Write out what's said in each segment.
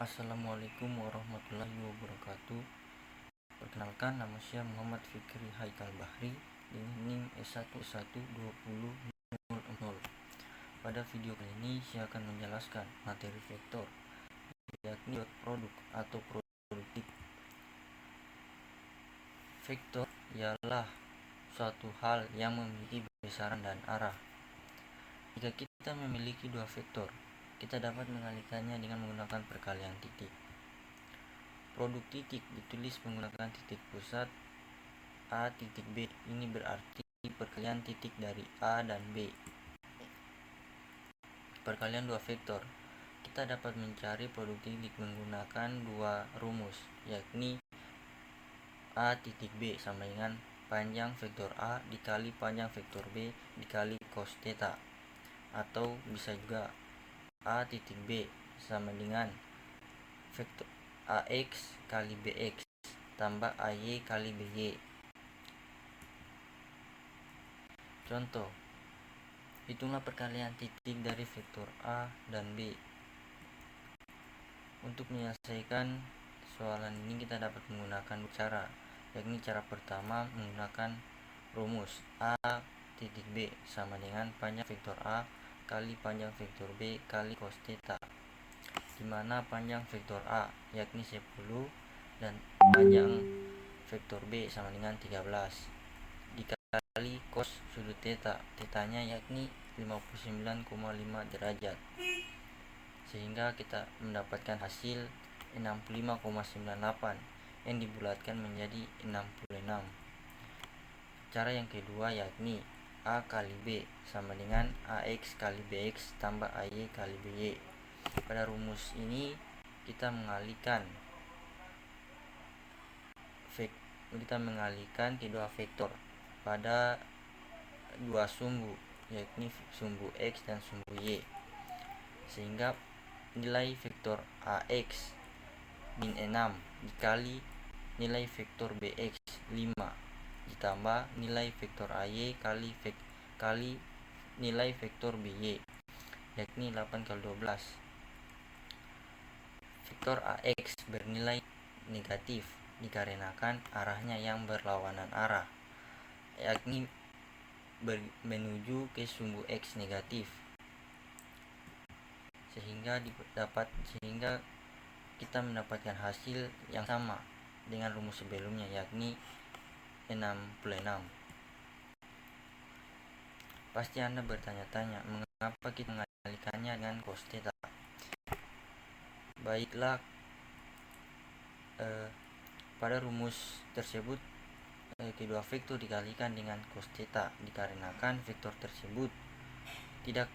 Assalamualaikum warahmatullahi wabarakatuh. Perkenalkan, nama saya Muhammad Fikri Haikal Bahri dengan NIM S112000. Pada video kali ini saya akan menjelaskan materi vektor, yakni produk atau produktif. Vektor ialah suatu hal yang memiliki besaran dan arah. Jika kita memiliki dua vektor, kita dapat mengalihkannya dengan menggunakan perkalian titik. Produk titik ditulis menggunakan titik pusat A titik B. Ini berarti perkalian titik dari A dan B. Perkalian dua vektor. Kita dapat mencari produk titik menggunakan dua rumus, yakni A titik B sama dengan panjang vektor A dikali panjang vektor B dikali cos theta. Atau bisa juga A titik B sama dengan vektor AX kali BX tambah AY kali BY. Contoh, hitunglah perkalian titik dari vektor A dan B. Untuk menyelesaikan soalan ini kita dapat menggunakan cara, yakni cara pertama menggunakan rumus A titik B sama dengan panjang vektor A kali panjang vektor B kali cos theta, di mana panjang vektor A yakni 10 dan panjang vektor B sama dengan 13 dikali cos sudut theta, tetanya yakni 59,5 derajat, sehingga kita mendapatkan hasil 65,98 yang dibulatkan menjadi 66. Cara yang kedua yakni A kali B sama dengan AX kali BX tambah AY kali BY. Pada rumus ini kita mengalihkan kedua vektor pada dua sumbu, yakni sumbu X dan sumbu Y, sehingga nilai vektor AX min 6 dikali nilai vektor BX 5 ditambah nilai vektor AY kali nilai vektor BY, yakni 8 kali 12. Vektor AX bernilai negatif dikarenakan arahnya yang berlawanan arah, yakni menuju ke sumbu X negatif, sehingga kita mendapatkan hasil yang sama dengan rumus sebelumnya, yakni 66. Pasti Anda bertanya-tanya mengapa kita mengalihkannya dengan cos theta. Baiklah, pada rumus tersebut kedua vektor dikalikan dengan cos theta dikarenakan vektor tersebut tidak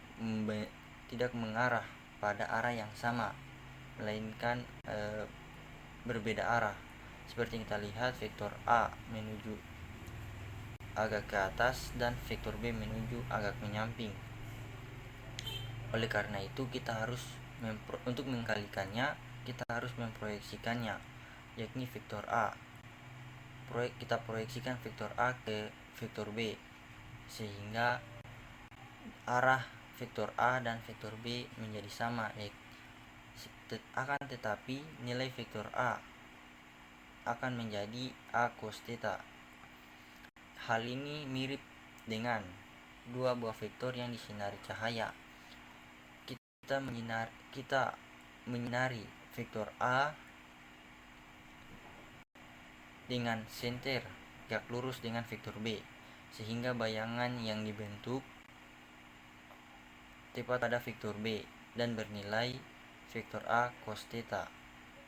mengarah pada arah yang sama, melainkan berbeda arah. Seperti kita lihat, vektor A menuju agak ke atas dan vektor B menuju agak menyamping. Oleh karena itu untuk mengkalikannya kita harus memproyeksikannya, yakni vektor A. Kita proyeksikan vektor A ke vektor B, sehingga arah vektor A dan vektor B menjadi sama. Akan tetapi nilai vektor A akan menjadi A cos theta. Hal ini mirip dengan dua buah vektor yang disinari cahaya. Kita menyinari vektor A dengan senter tegak lurus dengan vektor B, sehingga bayangan yang dibentuk tepat pada vektor B dan bernilai vektor A cos theta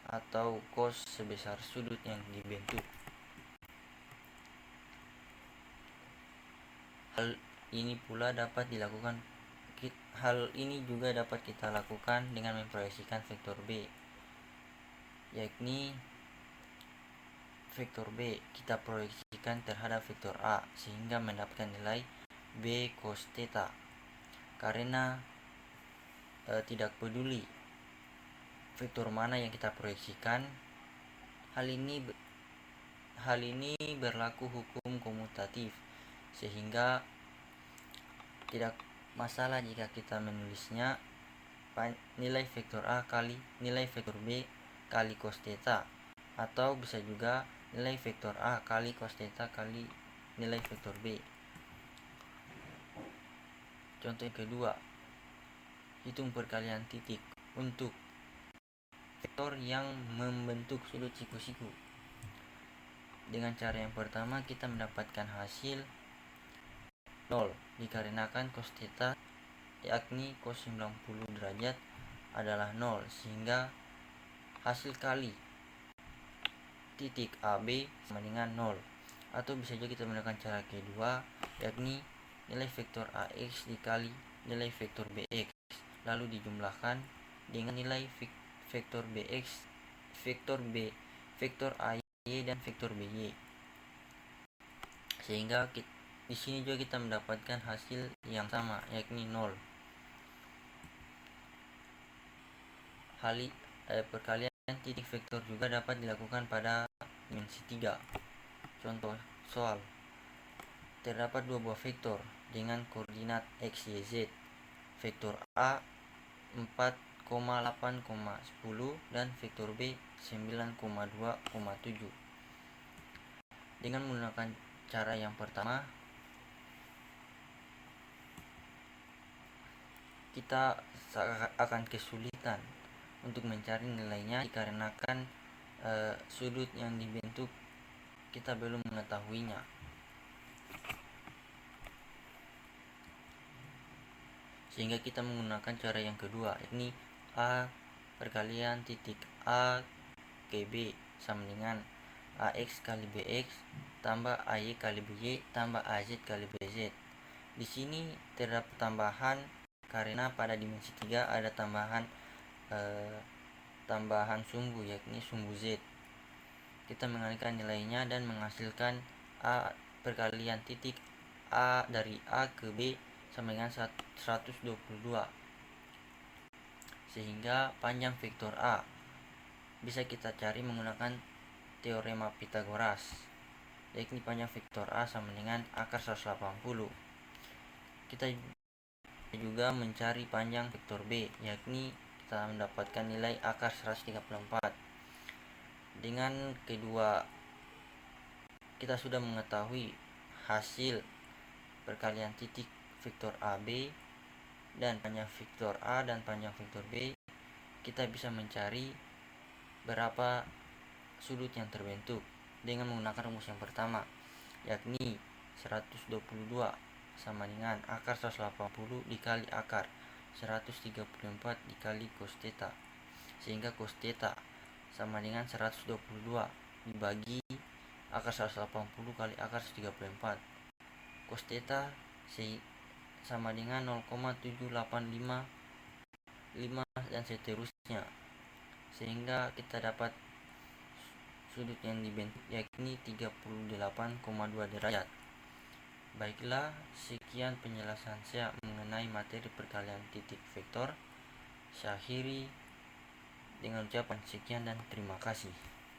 atau cos sebesar sudut yang dibentuk. Hal ini juga dapat kita lakukan dengan memproyeksikan vektor B, yakni vektor B kita proyeksikan terhadap vektor A sehingga mendapatkan nilai B cos theta. Karena tidak peduli vektor mana yang kita proyeksikan, hal ini berlaku hukum komutatif, sehingga tidak masalah jika kita menulisnya nilai vektor A kali nilai vektor B kali cos theta, atau bisa juga nilai vektor A kali cos theta kali nilai vektor B. Contoh yang kedua, hitung perkalian titik untuk vektor yang membentuk sudut siku-siku. Dengan cara yang pertama kita mendapatkan hasil 0 dikarenakan cos theta yakni cos 90 derajat adalah 0, sehingga hasil kali titik AB sama dengan 0. Atau bisa juga kita menggunakan cara kedua, yakni nilai vektor AX dikali nilai vektor BX, lalu dijumlahkan dengan nilai vektor BX, vektor B, vektor AY dan vektor BY. Sehingga di sini juga kita mendapatkan hasil yang sama, yakni 0. Perkalian titik vektor juga dapat dilakukan pada dimensi 3. Contoh soal, terdapat dua buah vektor dengan koordinat x, y, z. Vektor A 4,8,10 dan vektor B 9,2,7. Dengan menggunakan cara yang pertama, kita akan kesulitan untuk mencari nilainya dikarenakan sudut yang dibentuk kita belum mengetahuinya. Sehingga kita menggunakan cara yang kedua, yakni A perkalian titik A ke B sama dengan AX kali BX tambah AY kali BY tambah AZ kali BZ. Di sini terdapat tambahan karena pada dimensi 3 ada tambahan sumbu, yakni sumbu Z. Kita mengalihkan nilainya dan menghasilkan A perkalian titik A dari A ke B sama dengan 122. Sehingga panjang vektor A bisa kita cari menggunakan teorema Pythagoras, yakni panjang vektor A sama dengan akar 180. Kita juga mencari panjang vektor B, yakni kita mendapatkan nilai akar 134. Dengan kedua, kita sudah mengetahui hasil perkalian titik vektor AB dan panjang vektor A dan panjang vektor B. Kita bisa mencari berapa sudut yang terbentuk dengan menggunakan rumus yang pertama, yakni 122 sama dengan akar 180 dikali akar 134 dikali cos theta, sehingga cos theta sama dengan 122 dibagi akar 180 kali akar 134. Cos theta sama dengan 0,7855 dan seterusnya, sehingga kita dapat sudut yang dibentuk yakni 38,2 derajat. Baiklah, sekian penjelasan saya mengenai materi perkalian titik vektor. Saya akhiri dengan ucapan sekian dan terima kasih.